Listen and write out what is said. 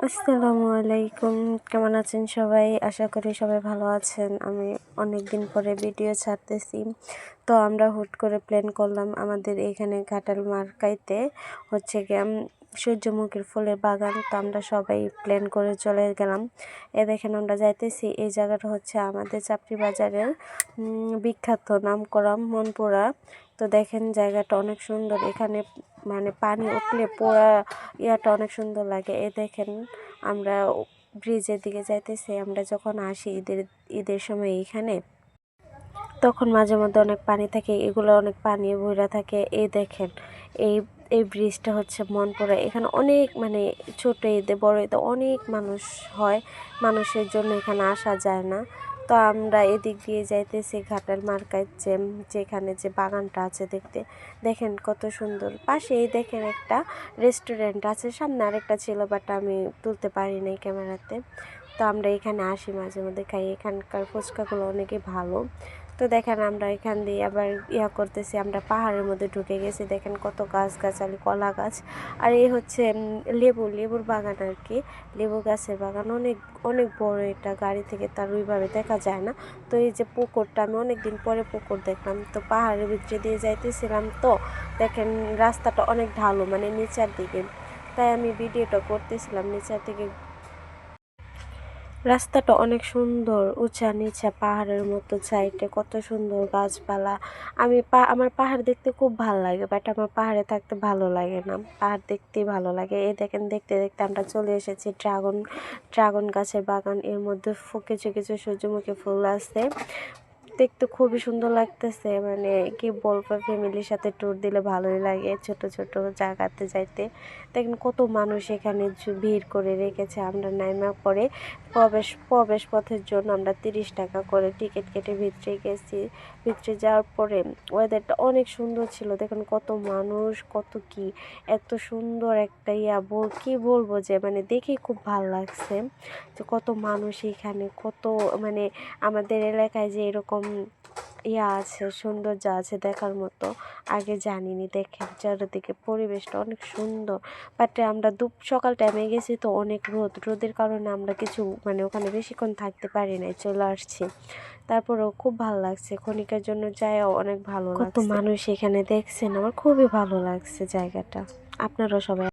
আসসালামু আলাইকুম। কেমন আছেন সবাই? আশা করি সবাই ভালো আছেন। আমি অনেক দিন পরে ভিডিও ছাড়তেছি। তো আমরা হুট করে প্ল্যান করলাম আমাদের এখানে ঘাটাল মার্কেটে হচ্ছে গিয়ে সূর্যমুখীর ফুলের বাগান। তো আমরা সবাই প্ল্যান করে চলে গেলাম। দেখেন আমরা যাইতেছি। এই জায়গাটা হচ্ছে আমাদের চাপড়ি বাজারের বিখ্যাত নামকরা মনপুরা। তো দেখেন জায়গাটা অনেক সুন্দর। এখানে মানে পানি উঠলে পোড়া ইয়াটা অনেক সুন্দর লাগে। দেখেন আমরা ব্রিজের দিকে যাইতেছি। আমরা যখন আসি ঈদের সময় এইখানে, তখন মাঝে মধ্যে অনেক পানি থাকে, এগুলো অনেক পানি ভরা থাকে। দেখেন এই এই ব্রিজটা হচ্ছে মনপুরা। এখানে অনেক মানে ছোট ঈদে বড় ঈদে অনেক মানুষ হয়, মানুষের জন্য এখানে আসা যায় না। তো আমরা এদিক দিয়ে যাইতেছি ঘাটাল মার্কেট, যেখানে যে বাগানটা আছে দেখতে। দেখেন কত সুন্দর। পাশেই দেখেন একটা রেস্টুরেন্ট আছে, সামনে আরেকটা ছিল, বাট আমি তুলতে পারি নাই ক্যামেরাতে। তো আমরা এখানে আসি, মাঝে মধ্যে খাই। এখানকার ফুচকাগুলো অনেকই ভালো। তো দেখেন আমরা এখান দিয়ে আবার করতেছি, আমরা পাহাড়ের মধ্যে ঢুকে গেছি। দেখেন কত গাছগাছালি, কলা গাছ। আর এই হচ্ছে লেবুর বাগান আর কি, লেবু গাছের বাগান। অনেক অনেক বড়, এটা গাড়ি থেকে তার ওইভাবে দেখা যায় না। তো এই যে পুকুরটা, আমি অনেক দিন পরে পুকুর দেখলাম। তো পাহাড়ের ভিতরে দিয়ে যাইতেছিলাম, তো দেখেন রাস্তাটা অনেক ঢালু, মানে নিচের দিকে। তাই আমি ভিডিওটা করতেছিলাম নিচের দিকে। রাস্তাটা অনেক সুন্দর, উঁচা নিচা পাহাড়ের মতো, সাইডে কত সুন্দর গাছপালা। আমার পাহাড় দেখতে খুব ভালো লাগে, বাট আমার পাহাড়ে থাকতে ভালো লাগে না, পাহাড় দেখতেই ভালো লাগে। এই দেখেন দেখতে দেখতে আমরা চলে এসেছি ড্রাগন গাছের বাগান। এর মধ্যে কিছু কিছু সূর্যমুখী ফুল আছে, দেখতে খুবই সুন্দর লাগতেছে। মানে কি বলবো, ফ্যামিলির সাথে ট্যুর দিলে ভালোই লাগে ছোট ছোট জায়গাতে যাইতে। দেখেন কত মানুষ এখানে ভিড় করে রেখেছে। আমরা নাইমা পরে প্রবেশ পথের জন্য আমরা 30 টাকা করে টিকিট কেটে ভিতরে গেছি। ভিতরে যাওয়ার পরে ওয়েদারটা অনেক সুন্দর ছিল। দেখেন কত মানুষ, কত কি, এত সুন্দর একটা কি বলবো, যে মানে দেখেই খুব ভালো লাগছে যে কত মানুষ এখানে, কত মানে আমাদের এলাকায় যে এরকম আছে, সৌন্দর্য আছে দেখার মতো, আগে জানিনি। দেখেন চারিদিকে পরিবেশটা অনেক সুন্দর। বাট আমরা সকাল টাইমে গেছি, তো অনেক রোদের কারণে আমরা কিছু মানে ওখানে বেশিক্ষণ থাকতে পারি নাই, চলে আসছি। তারপরেও খুব ভালো লাগছে, ক্ষণিকের জন্য যায় অনেক ভালো লাগছে। কত মানুষ এখানে দেখছেন, আমার খুবই ভালো লাগছে জায়গাটা। আপনারা সবাই